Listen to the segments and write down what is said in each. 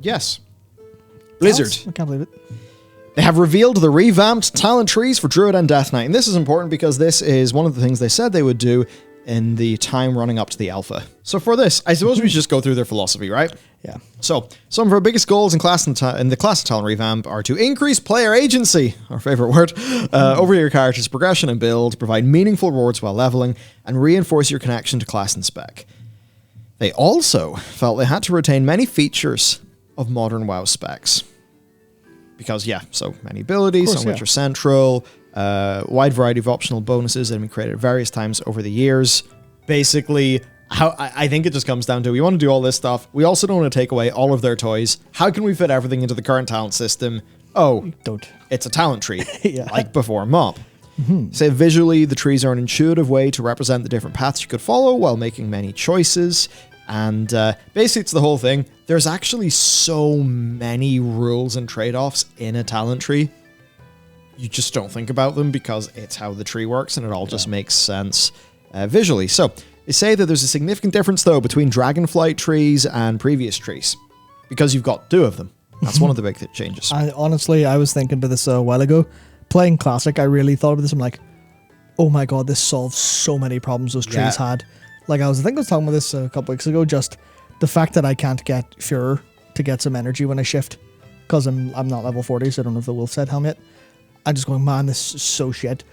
Yes. Blizzard. I can't believe it. They have revealed the revamped talent trees for Druid and Death Knight. And this is important because this is one of the things they said they would do in the time running up to the alpha. So for this, I suppose we should just go through their philosophy, right? Yeah. So some of our biggest goals in the class of talent revamp are to increase player agency, our favorite word, over your character's progression and build, provide meaningful rewards while leveling, and reinforce your connection to class and spec. They also felt they had to retain many features of modern WoW specs. Because, yeah, so many abilities, some of which are central, wide variety of optional bonuses that have been created at various times over the years. Basically, I think it just comes down to, we want to do all this stuff. We also don't want to take away all of their toys. How can we fit everything into the current talent system? Oh, don't. It's a talent tree, like before MOP. Say visually, the trees are an intuitive way to represent the different paths you could follow while making many choices. And basically, it's the whole thing. There's actually so many rules and trade-offs in a talent tree. You just don't think about them because it's how the tree works and it all just makes sense visually. So they say that there's a significant difference, though, between Dragonflight trees and previous trees because you've got two of them. That's one of the big changes. Honestly, I was thinking about this a while ago. Playing Classic, I really thought about this. I'm like, oh my god, this solves so many problems those trees had. Like, I think I was talking about this a couple weeks ago, just the fact that I can't get Fuhrer to get some energy when I shift, because I'm not level 40, so I don't have the Wolf's Head helmet. I'm just going, man, this is so shit.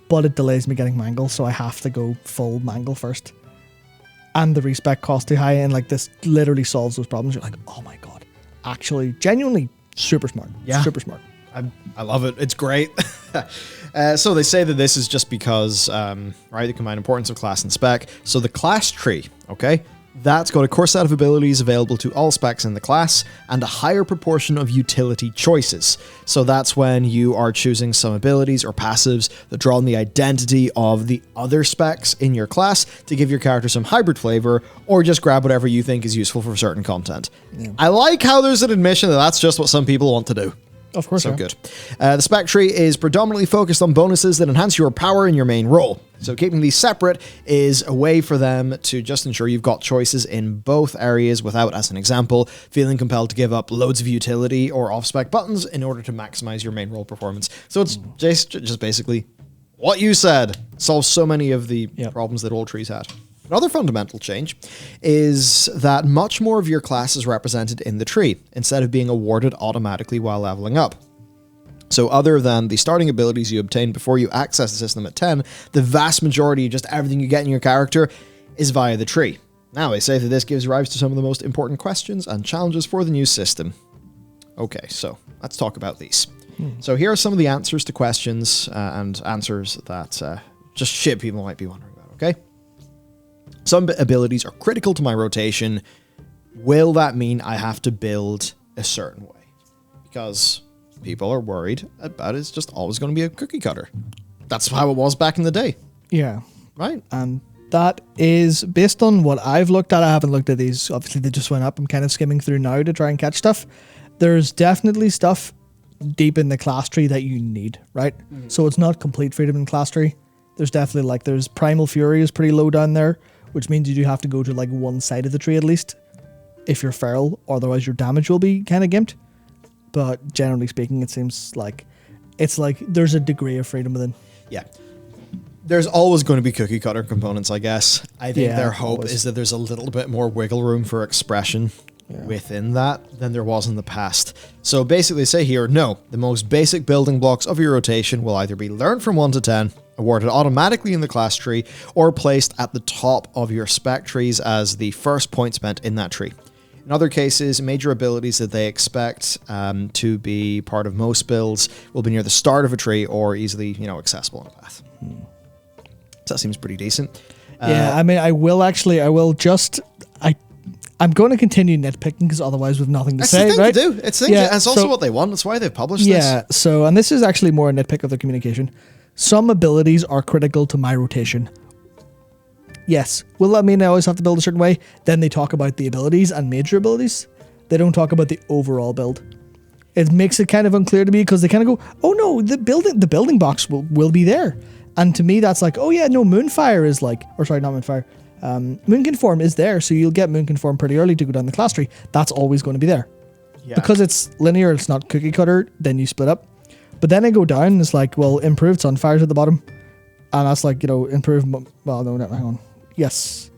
But it delays me getting Mangle, so I have to go full Mangle first. And the respec cost too high, and like this literally solves those problems. You're like, oh my god. Actually, genuinely super smart. Yeah. Super smart. I love it. It's great. So they say that this is just because, right, the combined importance of class and spec. So the class tree, okay, that's got a core set of abilities available to all specs in the class and a higher proportion of utility choices. So that's when you are choosing some abilities or passives that draw on the identity of the other specs in your class to give your character some hybrid flavor, or just grab whatever you think is useful for certain content. Yeah. I like how there's an admission that that's just what some people want to do. Of course. So good. The spec tree is predominantly focused on bonuses that enhance your power in your main role. So keeping these separate is a way for them to just ensure you've got choices in both areas without, as an example, feeling compelled to give up loads of utility or off-spec buttons in order to maximize your main role performance. So it's just basically what you said. Solves so many of the problems that old trees had. Another fundamental change is that much more of your class is represented in the tree, instead of being awarded automatically while leveling up. So other than the starting abilities you obtain before you access the system at 10, the vast majority of just everything you get in your character is via the tree. Now, I say that this gives rise to some of the most important questions and challenges for the new system. Okay, so let's talk about these. So here are some of the answers to questions and answers that just shit people might be wondering about, okay? Some abilities are critical to my rotation. Will that mean I have to build a certain way? Because people are worried about it's just always going to be a cookie cutter. That's how it was back in the day. Yeah. Right. And that is based on what I've looked at. I haven't looked at these. Obviously, they just went up. I'm kind of skimming through now to try and catch stuff. There's definitely stuff deep in the class tree that you need, right? So it's not complete freedom in class tree. There's definitely there's Primal Fury is pretty low down there, which means you do have to go to like one side of the tree at least if you're feral, otherwise your damage will be kind of gimped. But generally speaking, it seems like it's like there's a degree of freedom within. Yeah. There's always going to be cookie cutter components, I guess. I think their hope is that there's a little bit more wiggle room for expression within that than there was in the past. So basically they say here, no, the most basic building blocks of your rotation will either be learned from 1 to 10, awarded automatically in the class tree, or placed at the top of your spec trees as the first point spent in that tree. In other cases, major abilities that they expect to be part of most builds will be near the start of a tree or easily, accessible on a path. So that seems pretty decent. Yeah, I mean, I'm going to continue nitpicking because otherwise we've nothing to say, right? That's the thing to do. It's also what they want. That's why they've published this. Yeah, so, and this is actually more a nitpick of the communication. Some abilities are critical to my rotation. Yes. Will that mean I always have to build a certain way? Then they talk about the abilities and major abilities. They don't talk about the overall build. It makes it kind of unclear to me because they kind of go, oh no, the building box will be there. And to me, that's like, oh yeah, no, Moonfire is like, or sorry, not Moonfire. Moonconform is there, so you'll get Moonconform pretty early to go down the class tree. That's always going to be there. Yeah. Because it's linear, it's not cookie cutter, then you split up. But then I go down, it's like, well, improved Sunfire's at the bottom. And that's like, improved, well, no, hang on. Yes,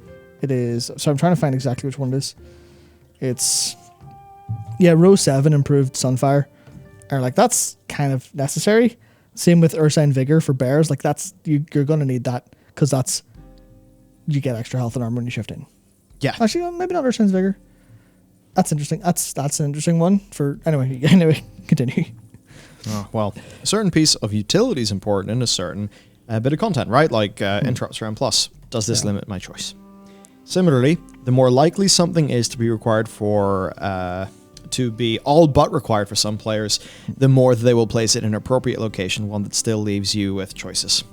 it is. So I'm trying to find exactly which one it is. It's, row 7, improved Sunfire. Or like, that's kind of necessary. Same with Ursine Vigor for bears. Like, that's, you're going to need that, because that's, you get extra health and armor when you shift in. Yeah. Actually, maybe not Ursine's Vigor. That's interesting. That's an interesting one for, anyway, continue. Oh, well, a certain piece of utility is important in a certain bit of content, right? Like interrupts around plus. Does this limit my choice? Similarly, the more likely something is to be required for, to be all but required for some players, the more they will place it in an appropriate location, one that still leaves you with choices.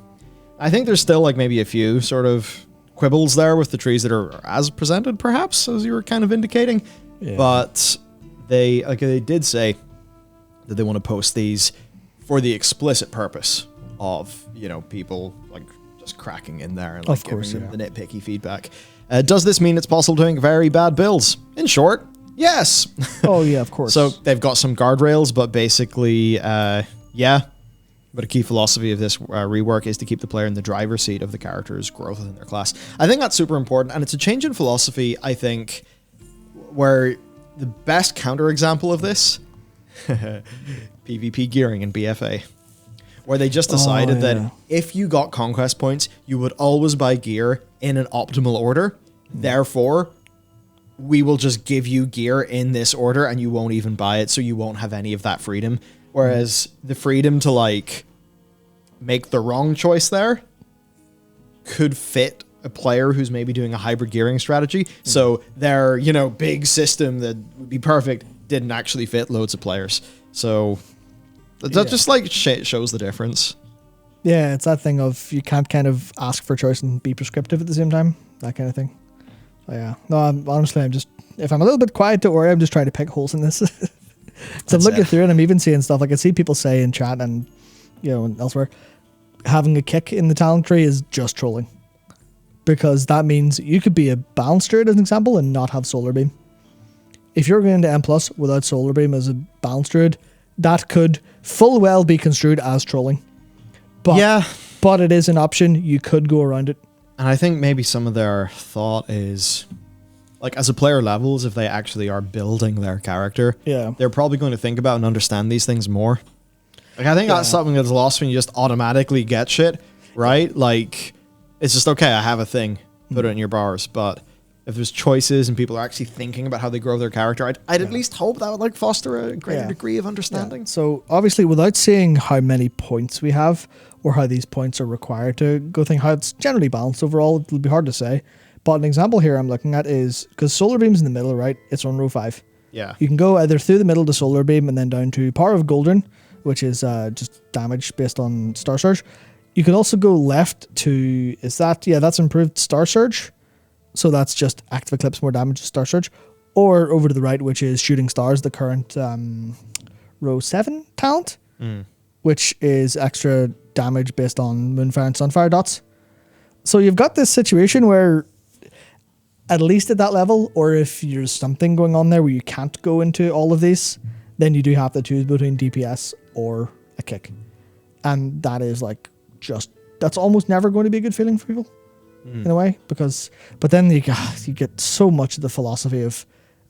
I think there's still like maybe a few sort of quibbles there with the trees that are as presented, perhaps, as you were kind of indicating. Yeah. But they did say that they want to post these for the explicit purpose of, people like just cracking in there and like giving them the nitpicky feedback. Does this mean it's possible to make very bad builds? In short, yes. Oh yeah, of course. So they've got some guardrails, but basically, yeah. But a key philosophy of this rework is to keep the player in the driver's seat of the character's growth within their class. I think that's super important, and it's a change in philosophy, I think, where the best counterexample of this, PvP gearing in BFA, where they just decided that if you got conquest points, you would always buy gear in an optimal order. Therefore, we will just give you gear in this order and you won't even buy it, so you won't have any of that freedom. Whereas the freedom to like make the wrong choice there could fit a player who's maybe doing a hybrid gearing strategy. So their, big system that would be perfect didn't actually fit loads of players. So that just like shows the difference. Yeah, it's that thing of you can't kind of ask for choice and be prescriptive at the same time. That kind of thing. So yeah. No, I'm just, if I'm a little bit quiet, don't worry, I'm just trying to pick holes in this. So I'm looking through it and I'm even seeing stuff like I see people say in chat and, and elsewhere, having a kick in the talent tree is just trolling. Because that means you could be a balanced druid, as an example, and not have solar beam. If you're going into M+ without solar beam as a balanced druid, that could full well be construed as trolling. But it is an option. You could go around it. And I think maybe some of their thought is, like, as a player levels, if they actually are building their character, they're probably going to think about and understand these things more. Like, I think that's something that's lost when you just automatically get shit, right? Like, it's just, okay, I have a thing, put it in your bars. But if there's choices and people are actually thinking about how they grow their character, I'd at least hope that would like foster a greater degree of understanding. Yeah. So obviously, without seeing how many points we have or how these points are required to go think how it's generally balanced overall, it'll be hard to say. But an example here I'm looking at is, because solar beam's in the middle, right? It's on row 5. Yeah. You can go either through the middle to solar beam and then down to Power of Goldrinn, which is just damage based on Star Surge. You can also go left to, that's improved Star Surge. So that's just active eclipse, more damage to Star Surge. Or over to the right, which is Shooting Stars, the current row 7 talent, which is extra damage based on Moonfire and Sunfire dots. So you've got this situation where, at least at that level, or if there's something going on there where you can't go into all of these, then you do have to choose between DPS or a kick. And that is like that's almost never going to be a good feeling for people in a way, but then you get so much of the philosophy of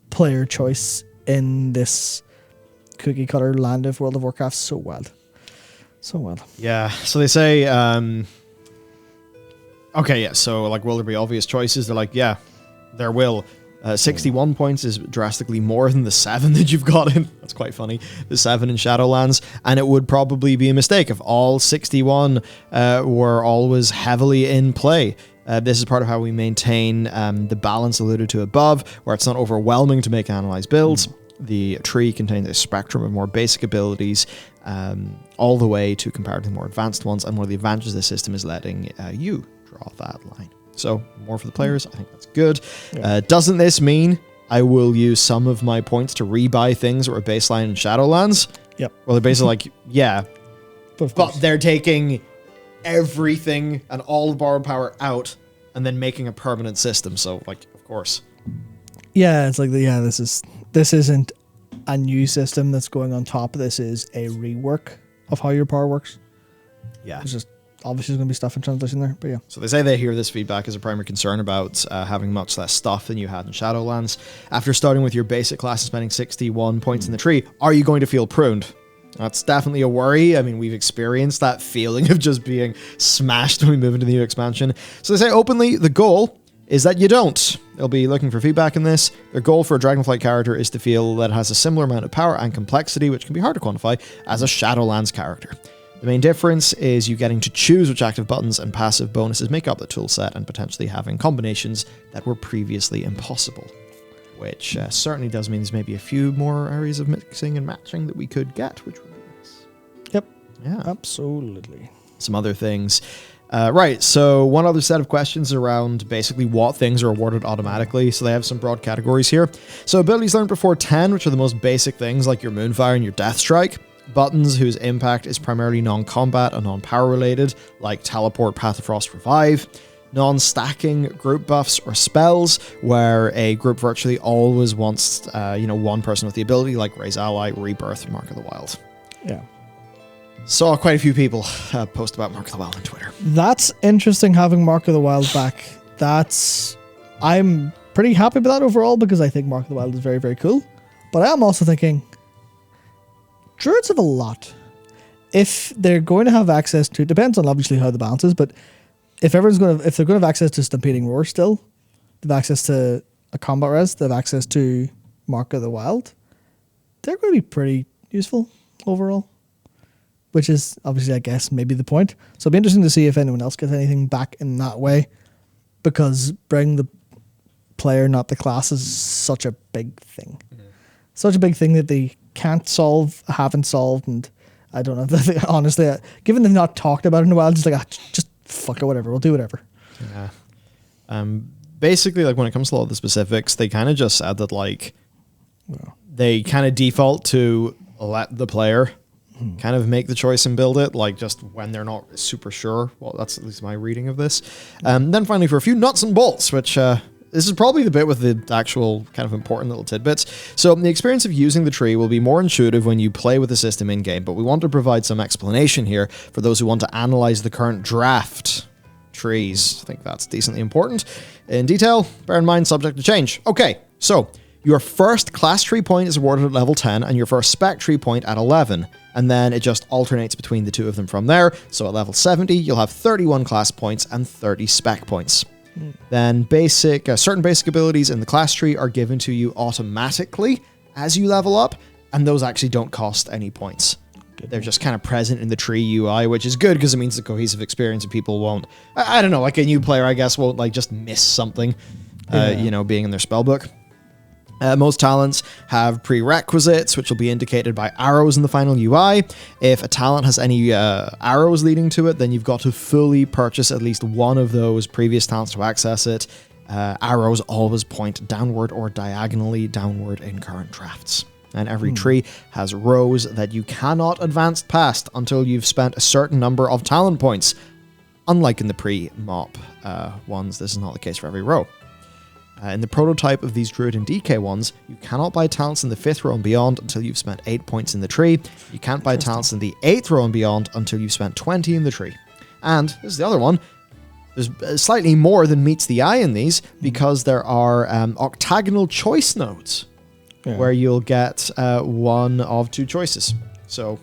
player choice in this cookie cutter land of World of Warcraft so well. Yeah. So they say, okay, yeah. So like, will there be obvious choices? They're like, yeah, there will. 61 points is drastically more than the 7 that you've got in. That's quite funny. The 7 in Shadowlands. And it would probably be a mistake if all 61 were always heavily in play. This is part of how we maintain the balance alluded to above, where it's not overwhelming to make analyze builds. The tree contains a spectrum of more basic abilities, all the way to comparatively more advanced ones. And one of the advantages of the system is letting you draw that line. So, more for the players. I think that's good. Yeah. Doesn't this mean I will use some of my points to rebuy things that were baseline in Shadowlands? Yep. Well, they're basically like, yeah. But they're taking everything and all the borrowed power out and then making a permanent system. So, like, of course. Yeah, it's like, this isn't a new system that's going on top of this is a rework of how your power works. Yeah. It's just obviously there's going to be stuff in translation there, but yeah. So they say they hear this feedback as a primary concern about having much less stuff than you had in Shadowlands. After starting with your basic class and spending 61 points in the tree, are you going to feel pruned? That's definitely a worry. I mean, we've experienced that feeling of just being smashed when we move into the new expansion. So they say openly, the goal is that you don't. They'll be looking for feedback in this. Their goal for a Dragonflight character is to feel that it has a similar amount of power and complexity, which can be hard to quantify, as a Shadowlands character. The main difference is you getting to choose which active buttons and passive bonuses make up the toolset and potentially having combinations that were previously impossible. Which certainly does mean there's maybe a few more areas of mixing and matching that we could get, which would be nice. Yep. Yeah. Absolutely. Some other things. Right, so one other set of questions around basically what things are awarded automatically. So they have some broad categories here. So abilities learned before 10, which are the most basic things like your Moonfire and your Death Strike. Buttons whose impact is primarily non-combat and non-power related, like Teleport, Path of Frost, Revive. Non-stacking group buffs or spells, where a group virtually always wants, one person with the ability, like Raise Ally, Rebirth, and Mark of the Wild. Yeah. Saw quite a few people post about Mark of the Wild on Twitter. That's interesting, having Mark of the Wild back. I'm pretty happy with that overall, because I think Mark of the Wild is very, very cool. But I am also thinking, Druids have a lot. If they're going to have access to, depends on obviously how the balance is, but if they're going to have access to Stampeding Roar still, they have access to a combat res, they have access to Mark of the Wild, they're going to be pretty useful overall. Which is obviously, I guess, maybe the point. So it'll be interesting to see if anyone else gets anything back in that way, because bring the player, not the class, is such a big thing. Mm-hmm. Such a big thing that they can't solve, haven't solved, and I don't know. Honestly, given they've not talked about it in a while, just like, just fuck it, whatever. We'll do whatever. Yeah. Basically, like when it comes to a lot of the specifics, they kind of just said that they kind of default to let the player kind of make the choice and build it, like just when they're not super sure. Well, that's at least my reading of this. Then finally, for a few nuts and bolts, which this is probably the bit with the actual kind of important little tidbits. So the experience of using the tree will be more intuitive when you play with the system in-game, but we want to provide some explanation here for those who want to analyze the current draft trees. I think that's decently important. In detail, bear in mind, subject to change. Okay, so your first class tree point is awarded at level 10 and your first spec tree point at 11. And then it just alternates between the two of them from there. So at level 70, you'll have 31 class points and 30 spec points. Then certain basic abilities in the class tree are given to you automatically as you level up, and those actually don't cost any points. They're just kind of present in the tree UI, which is good because it means the cohesive experience and people won't, I don't know, like a new player, I guess, won't like just miss something, being in their spellbook. Most talents have prerequisites, which will be indicated by arrows in the final UI. If a talent has any arrows leading to it, then you've got to fully purchase at least one of those previous talents to access it. Arrows always point downward or diagonally downward in current drafts. And every tree has rows that you cannot advance past until you've spent a certain number of talent points. Unlike in the pre-mop ones, this is not the case for every row. In the prototype of these Druid and DK ones, you cannot buy talents in the 5th row and beyond until you've spent 8 points in the tree. You can't buy talents in the 8th row and beyond until you've spent 20 in the tree. And, this is the other one, there's slightly more than meets the eye in these, because there are octagonal choice nodes, where you'll get one of two choices. So,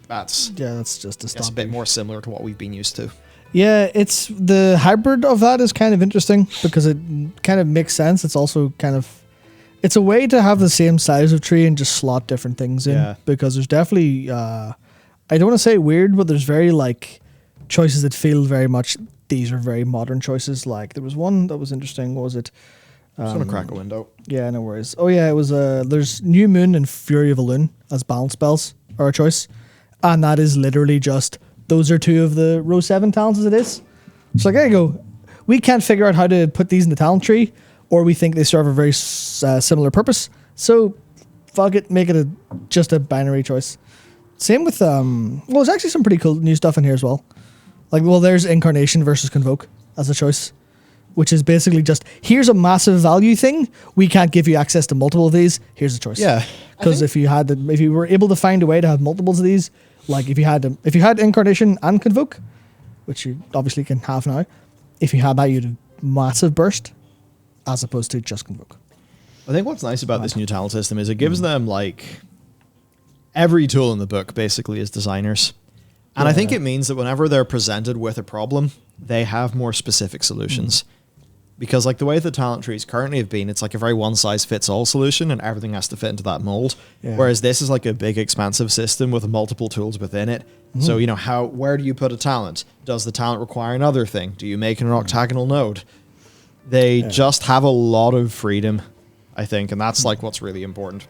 that's just a bit more similar to what we've been used to. Yeah, it's the hybrid of that is kind of interesting because it kind of makes sense. It's also it's a way to have the same size of tree and just slot different things in, because there's definitely, I don't want to say weird, but there's very choices that feel very much, these are very modern choices. Like there was one that was interesting. What was it? I'm just going to crack a window. Yeah, no worries. Oh yeah, it was, there's New Moon and Fury of Elune as balance spells are a choice. And that is literally just, those are two of the row 7 talents as it is. It's like, there you go. We can't figure out how to put these in the talent tree, or we think they serve a very similar purpose. So, fuck it, make it just a binary choice. Same with, there's actually some pretty cool new stuff in here as well. There's Incarnation versus Convoke as a choice, which is basically just, here's a massive value thing. We can't give you access to multiple of these. Here's a choice. Yeah, Because if you were able to find a way to have multiples of these, like if you had Incarnation and Convoke, which you obviously can have now, if you had that, you'd have massive burst, as opposed to just Convoke. I think what's nice about this new talent system is it gives them like every tool in the book basically as designers. And I think it means that whenever they're presented with a problem, they have more specific solutions. Because like the way the talent trees currently have been, it's like a very one-size-fits-all solution and everything has to fit into that mold. Yeah. Whereas this is like a big expansive system with multiple tools within it. So, you know, where do you put a talent? Does the talent require another thing? Do you make an octagonal node? They just have a lot of freedom, I think, and that's like what's really important.